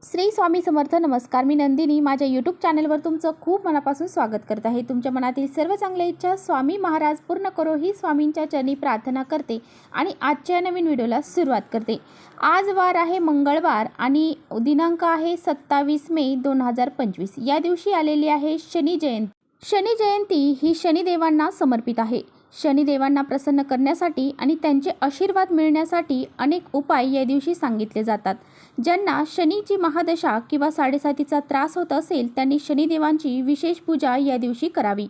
श्री स्वामी समर्थ. नमस्कार, मी नंदिनी. माझ्या यूट्यूब चॅनलवर तुमचं खूप मनापासून स्वागत करत आहे. तुमच्या मनातील सर्व चांगल्या इच्छा स्वामी महाराज पूर्ण करो ही स्वामींच्या चरणी प्रार्थना करते आणि आजच्या नवीन व्हिडिओला सुरुवात करते. आज वार आहे मंगळवार आणि दिनांक आहे 27 मे 2025. या दिवशी आलेली आहे शनी जयंती. शनी जयंती ही शनिदेवांना समर्पित आहे. शनिदेवांना प्रसन्न करण्यासाठी आणि त्यांचे आशीर्वाद मिळण्यासाठी अनेक उपाय या दिवशी सांगितले जातात. ज्यांना शनीची महादशा किंवा साडेसातीचा त्रास होत असेल त्यांनी शनिदेवांची विशेष पूजा या दिवशी करावी.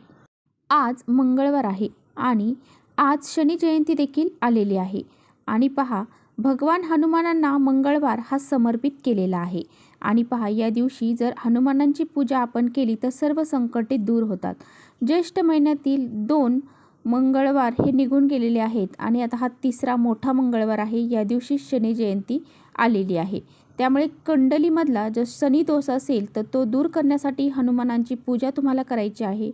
आज मंगळवार आहे आणि आज शनी जयंती देखील आलेली आहे. आणि पहा, भगवान हनुमानांना मंगळवार हा समर्पित केलेला आहे. आणि पहा, या दिवशी जर हनुमानांची पूजा आपण केली तर सर्व संकटे दूर होतात. ज्येष्ठ महिन्यातील 2 मंगळवार हे निघून गेलेले आहेत आणि आता हा तिसरा मोठा मंगळवार आहे. या दिवशी शनी जयंती आलेली आहे. त्यामुळे कुंडलीमधला जो शनी दोष असेल तर तो दूर करण्यासाठी हनुमानांची पूजा तुम्हाला करायची आहे.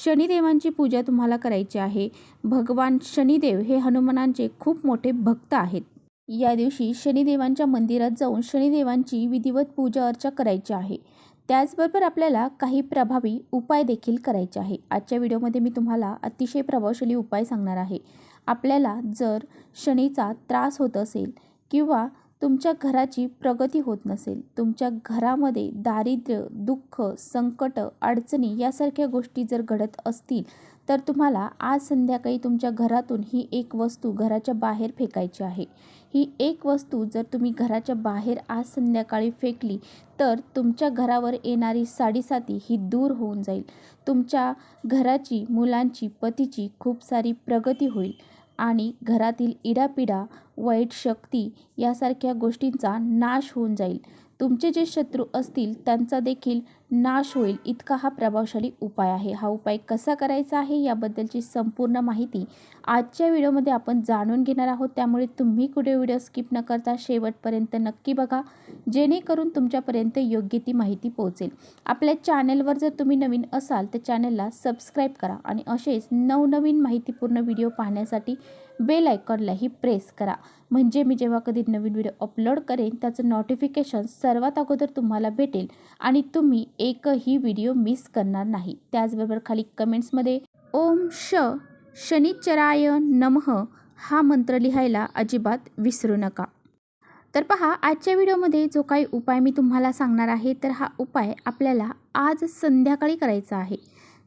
शनिदेवांची पूजा तुम्हाला करायची आहे. भगवान शनिदेव हे हनुमानांचे खूप मोठे भक्त आहेत. या दिवशी शनिदेवांच्या मंदिरात जाऊन शनिदेवांची विधिवत पूजा अर्चा करायची आहे. त्याचबरोबर आपल्याला काही प्रभावी उपाय देखील करायचे आहे. आजच्या व्हिडिओमध्ये मी तुम्हाला अतिशय प्रभावशाली उपाय सांगणार आहे. आपल्याला जर शनीचा त्रास होत असेल किंवा तुमच्या घराची प्रगती होत नसेल, तुमच्या घरामध्ये दारिद्र्य, दुःख, संकट, अडचणी यासारख्या गोष्टी जर घडत असतील तर तुम्हाला आज संध्याकाळी तुमच्या घरातून ही एक वस्तू घराच्या बाहेर फेकायची आहे. ही एक वस्तू जर तुम्ही घराच्या बाहेर आज संध्याकाळी फेकली तर तुमच्या घरावर येणारी साडेसाती ही दूर होऊन जाईल. तुमच्या घराची, मुलांची, पतीची खूप सारी प्रगती होईल आणि घरातील इडापिडा, वाईट शक्ती यासारख्या गोष्टींचा नाश होऊन जाईल. तुमचे जे शत्रू असतील त्यांचा देखील नाश होईल. इतका हा प्रभावशाली उपाय आहे. हा उपाय कसा करायचा आहे याबद्दलची संपूर्ण माहिती आजच्या व्हिडिओमध्ये आपण जाणून घेणार आहोत. त्यामुळे तुम्ही कुठे व्हिडिओ स्किप न करता शेवटपर्यंत नक्की बघा, जेणेकरून तुमच्यापर्यंत योग्य ती माहिती पोहोचेल. आपल्या चॅनलवर जर तुम्ही नवीन असाल तर चॅनलला सबस्क्राईब करा आणि असेच नवनवीन माहितीपूर्ण व्हिडिओ पाहण्यासाठी बेल आयकॉनलाही प्रेस करा. म्हणजे मी जेव्हा कधी नवीन व्हिडिओ अपलोड करेन त्याचं नोटिफिकेशन सर्वात अगोदर तुम्हाला भेटेल आणि तुम्ही एकही व्हिडिओ मिस करणार नाही. त्याचबरोबर खाली कमेंट्समध्ये ओम शनिचराय नमः हा मंत्र लिहायला अजिबात विसरू नका. तर पहा, आजच्या व्हिडिओमध्ये जो काही उपाय मी तुम्हाला सांगणार आहे तर हा उपाय आपल्याला आज संध्याकाळी करायचा आहे.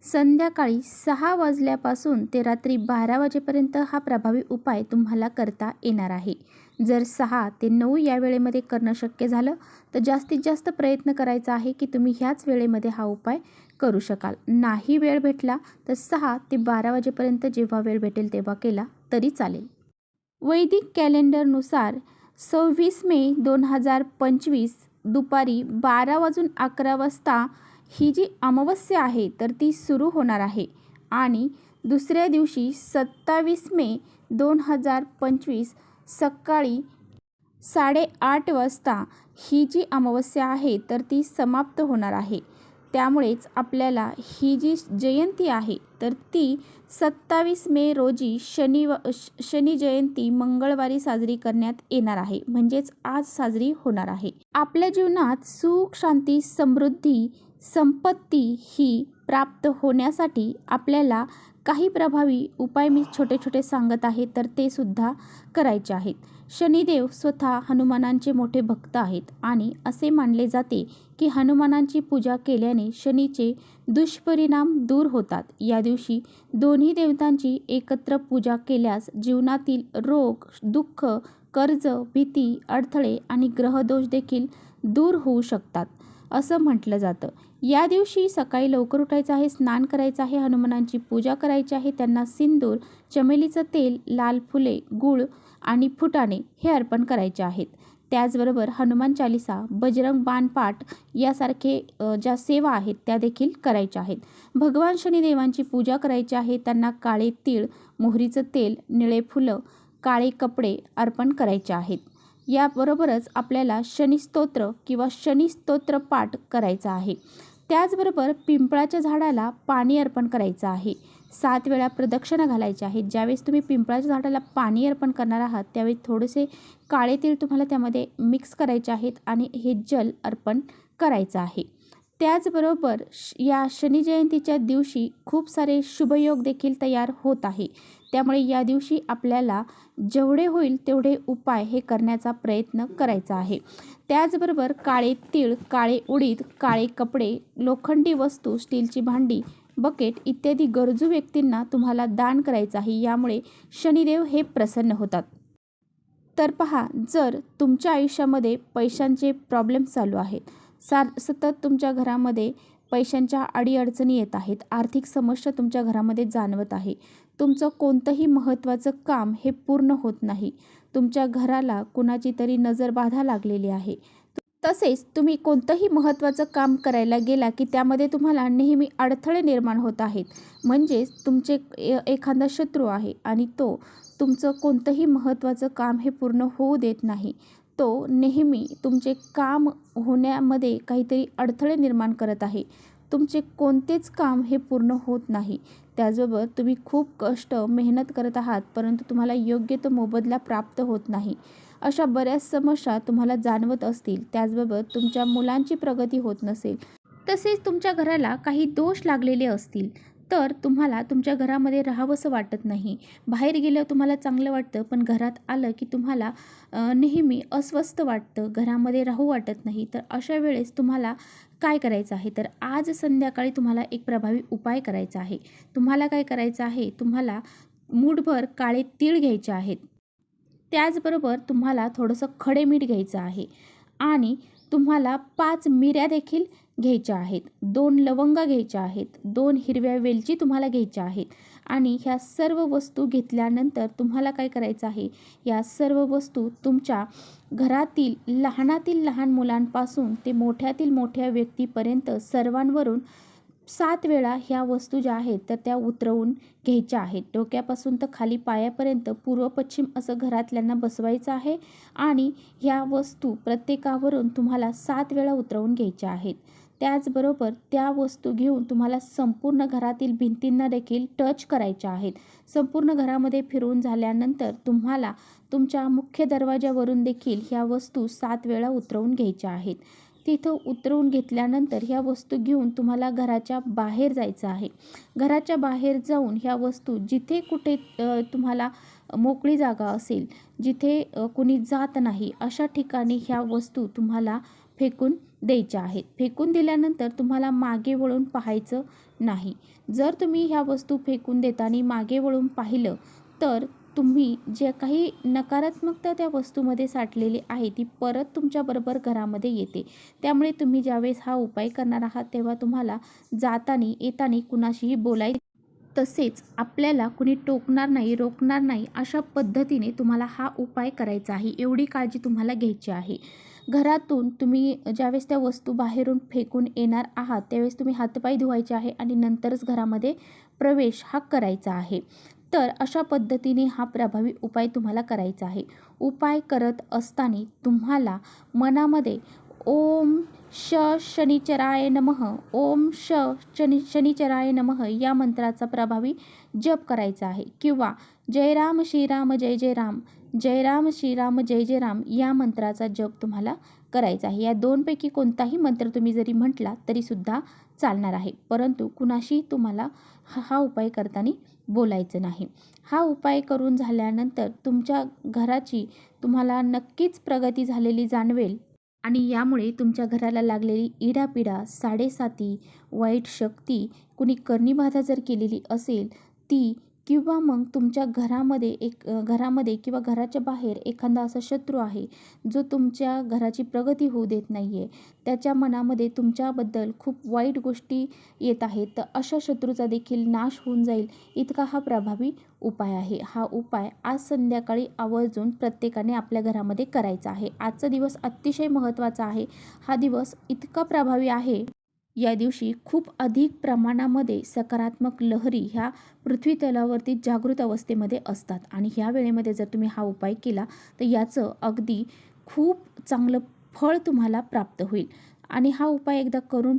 संध्याकाळी 6 वाजल्यापासून ते रात्री 12 वाजेपर्यंत हा प्रभावी उपाय तुम्हाला करता येणार आहे. जर 6 ते 9 या वेळेमध्ये करणं शक्य झालं तर जास्तीत जास्त प्रयत्न करायचा आहे की तुम्ही ह्याच वेळेमध्ये हा उपाय करू शकाल. नाही वेळ भेटला तर 6 ते 12 वाजेपर्यंत जेव्हा वेळ भेटेल तेव्हा केला तरी चालेल. वैदिक कॅलेंडरनुसार 26 मे 2025 दुपारी 12:11 ही जी अमावस्या आहे तर ती सुरू होणार आहे आणि दुसऱ्या दिवशी 27 मे 2025 सकाळी 8:30 वाजता ही जी अमावस्या आहे तर ती समाप्त होणार आहे. त्यामुळेच आपल्याला ही जी जयंती आहे तर ती 27 मे रोजी शनी जयंती मंगळवारी साजरी करण्यात येणार आहे. म्हणजेच आज साजरी होणार आहे. आपल्या जीवनात सुख, शांती, समृद्धी, संपत्ती ही प्राप्त होण्यासाठी आपल्याला काही प्रभावी उपाय मी छोटे छोटे सांगत आहे तर ते सुद्धा करायचे आहेत. शनिदेव स्वतः हनुमानांचे मोठे भक्त आहेत आणि असे मानले जाते की हनुमानांची पूजा केल्याने शनीचे दुष्परिणाम दूर होतात. या दिवशी दोन्ही देवतांची एकत्र पूजा केल्यास जीवनातील रोग, दुःख, कर्ज, भीती, अडथळे आणि ग्रहदोष देखील दूर होऊ शकतात असं म्हटलं जातं. या दिवशी सकाळी लवकर उठायचं आहे, स्नान करायचं आहे, हनुमानांची पूजा करायची आहे. त्यांना सिंदूर, चमेलीचं तेल, लाल फुले, गूळ आणि फुटाणे हे अर्पण करायचे आहेत. त्याचबरोबर हनुमान चालिसा, बजरंग बाण पाठ यासारखे ज्या सेवा आहेत त्या देखील करायच्या आहेत. भगवान शनिदेवांची पूजा करायची आहे. त्यांना काळे तीळ, मोहरीचं तेल, निळे फुलं, काळे कपडे अर्पण करायचे आहेत. याबरोबरच आपल्याला शनिस्तोत्र किंवा शनिस्तोत्र पाठ करायचा आहे. त्याचबरोबर पिंपळाच्या झाडाला पाणी अर्पण करायचं आहे. 7 वेळा प्रदक्षिणा घालायच्या आहेत. ज्यावेळेस तुम्ही पिंपळाच्या झाडाला पाणी अर्पण करणार आहात त्यावेळी थोडेसे काळे तीळ तुम्हाला त्यामध्ये मिक्स करायचे आहेत आणि हे जल अर्पण करायचं आहे. त्याचबरोबर या शनी जयंतीच्या दिवशी खूप सारे शुभयोग देखील तयार होत आहे. त्यामुळे या दिवशी आपल्याला जेवढे होईल तेवढे उपाय हे करण्याचा प्रयत्न करायचा आहे. त्याचबरोबर काळे तीळ, काळे उडीद, काळे कपडे, लोखंडी वस्तू, स्टीलची भांडी, बकेट इत्यादी गरजू व्यक्तींना तुम्हाला दान करायचं आहे. यामुळे शनिदेव हे प्रसन्न होतात. तर पहा, जर तुमच्या आयुष्यामध्ये पैशांचे प्रॉब्लेम चालू आहेत, सतत तुमच्या घरामध्ये पैशांच्या अडीअडचणी येत आहेत, आर्थिक समस्या तुमच्या घरामध्ये जाणवत आहे, तुमचं कोणतंही महत्त्वाचं काम हे पूर्ण होत नाही, तुमच्या घराला कुणाची तरी नजरबाधा लागलेली आहे, तसेच तुम्ही कोणतंही महत्त्वाचं काम करायला गेला की त्यामध्ये तुम्हाला नेहमी अडथळे निर्माण होत आहेत, म्हणजेच तुमचे एखादा शत्रू आहे आणि तो तुमचं कोणतंही महत्त्वाचं काम हे पूर्ण होऊ देत नाही, तो नेहमी तुमचे काम होण्यामध्ये काहीतरी अडथळे निर्माण करत आहे, तुमचे कोणतेच काम हे पूर्ण होत नाही, त्याचबरोबर तुम्ही खूप कष्ट मेहनत करत आहात परंतु तुम्हाला योग्य तो मोबदला प्राप्त होत नाही, अशा बऱ्याच समस्या तुम्हाला जाणवत असतील. त्याचबरोबर तुमच्या मुलांची प्रगती होत नसेल, तसेच तुमच्या घराला काही दोष लागलेले असतील, तर तुम्हाला तुमच्या घरामध्ये राहावंसं वाटत नाही, बाहेर गेलं तुम्हाला चांगलं वाटतं पण घरात आलं की तुम्हाला नेहमी अस्वस्थ वाटतं, घरामध्ये राहू वाटत नाही. तर अशा वेळेस तुम्हाला काय करायचं आहे, तर आज संध्याकाळी तुम्हाला एक प्रभावी उपाय करायचा आहे. तुम्हाला काय करायचं आहे, तुम्हाला मूठभर काळे तीळ घ्यायचे आहेत, त्याचबरोबर तुम्हाला थोडंसं खडे मीठ घ्यायचं आहे आणि तुम्हाला 5 मिऱ्या देखील घ्यायच्या आहेत, 2 लवंगा घ्यायच्या आहेत, 2 हिरव्या वेलची तुम्हाला घ्यायच्या आहेत आणि ह्या सर्व वस्तू घेतल्यानंतर तुम्हाला काय करायचं आहे, या सर्व वस्तू तुमच्या घरातील लहानातील लहान मुलांपासून ते मोठ्यातील मोठ्या व्यक्तीपर्यंत सर्वांवरून 7 वेळा ह्या वस्तू ज्या आहेत तर त्या उतरवून घ्यायच्या आहेत. डोक्यापासून तर खाली पायापर्यंत पूर्व पश्चिम असं घरातल्यांना बसवायचं आहे आणि ह्या वस्तू प्रत्येकावरून तुम्हाला 7 वेळा उतरवून घ्यायच्या आहेत. त्याचबरोबर त्या वस्तू घेऊन तुम्हाला संपूर्ण घरातील भिंतींना देखील टच करायच्या आहेत. संपूर्ण घरामध्ये फिरवून झाल्यानंतर तुम्हाला तुमच्या मुख्य दरवाजावरून देखील ह्या वस्तू 7 वेळा उतरवून घ्यायच्या आहेत. तिथं उतरवून घेतल्यानंतर ह्या वस्तू घेऊन तुम्हाला घराच्या बाहेर जायचं आहे. घराच्या बाहेर जाऊन ह्या वस्तू जिथे कुठे तुम्हाला मोकळी जागा असेल, जिथे कुणी जात नाही अशा ठिकाणी ह्या वस्तू तुम्हाला फेकून द्यायच्या आहेत. फेकून दिल्यानंतर तुम्हाला मागे वळून पाहायचं नाही. जर तुम्ही ह्या वस्तू फेकून देताना मागे वळून पाहिलं तर तुम्ही जे काही नकारात्मकता त्या वस्तूमध्ये साठलेली आहे ती परत तुमच्याबरोबर घरामध्ये येते. त्यामुळे तुम्ही ज्यावेळेस हा उपाय करणार आहात तेव्हा तुम्हाला जाताना येताना कुणाशीही बोलायचं, तसेच आपल्याला कुणी टोकणार नाही, रोखणार नाही, अशा पद्धतीने तुम्हाला हा उपाय करायचा आहे. एवढी काळजी तुम्हाला घ्यायची आहे. घरातून तुम्ही ज्यावेळेस त्या वस्तू बाहेरून फेकून येणार आहात त्यावेळेस तुम्ही हातपाय धुवायचे आहे आणि नंतरच घरामध्ये प्रवेश हा करायचा आहे. तर अशा पद्धतीने हा प्रभावी उपाय तुम्हाला करायचा आहे. उपाय करत असताना तुम्हाला मनामध्ये ओम शनिचराय नमः, ओम शनिचराय नमः या मंत्राचा प्रभावी जप करायचा आहे किंवा जय राम श्रीराम जय जय राम, जय राम श्रीराम जय जय राम या मंत्राचा जप तुम्हाला करायचा आहे. या दोनपैकी कोणताही मंत्र तुम्ही जरी म्हटला तरीसुद्धा चालणार आहे, परंतु कुणाशी तुम्हाला हा उपाय करताना बोलायचं नाही. हा उपाय करून झाल्यानंतर तुमच्या घराची तुम्हाला नक्कीच प्रगती झालेली जाणवेल आणि यामुळे तुमच्या घराला लागलेली इडापिडा, साडेसाती, वाईट शक्ती, कुणी करणीबाधा जर केलेली असेल ती, किंवा मग तुमच्या घरामध्ये किंवा घराच्या बाहेर एखादा असा शत्रू आहे जो तुमच्या घराची प्रगती होऊ देत नाही आहे, त्याच्या मनामध्ये तुमच्याबद्दल खूप वाईट गोष्टी येत आहेत, तर अशा शत्रूचा देखील नाश होऊन जाईल इतका हा प्रभावी उपाय आहे. हा उपाय आज संध्याकाळी आवर्जून प्रत्येकाने आपल्या घरामध्ये करायचा आहे. आजचा दिवस अतिशय महत्त्वाचा आहे. हा दिवस इतका प्रभावी आहे, या दिवशी खूप अधिक प्रमाणामध्ये सकारात्मक लहरी ह्या पृथ्वी तलावरती जागृत अवस्थेमध्ये असतात आणि ह्या वेळेमध्ये जर तुम्ही हा उपाय केला तर याचं अगदी खूप चांगलं फळ तुम्हाला प्राप्त होईल. आणि हा उपाय एकदा करून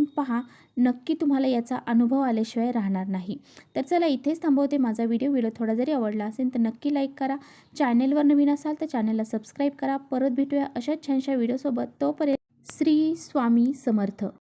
पहा, नक्की तुम्हाला याचा अनुभव आल्याशिवाय राहणार नाही. तर चला इथेच थांबवते माझा व्हिडिओ थोडा जरी आवडला असेल तर नक्की लाईक करा. चॅनेलवर नवीन असाल तर चॅनलला सबस्क्राईब करा. परत भेटूया अशाच छानशा व्हिडिओसोबत. तोपर्यंत श्री स्वामी समर्थ.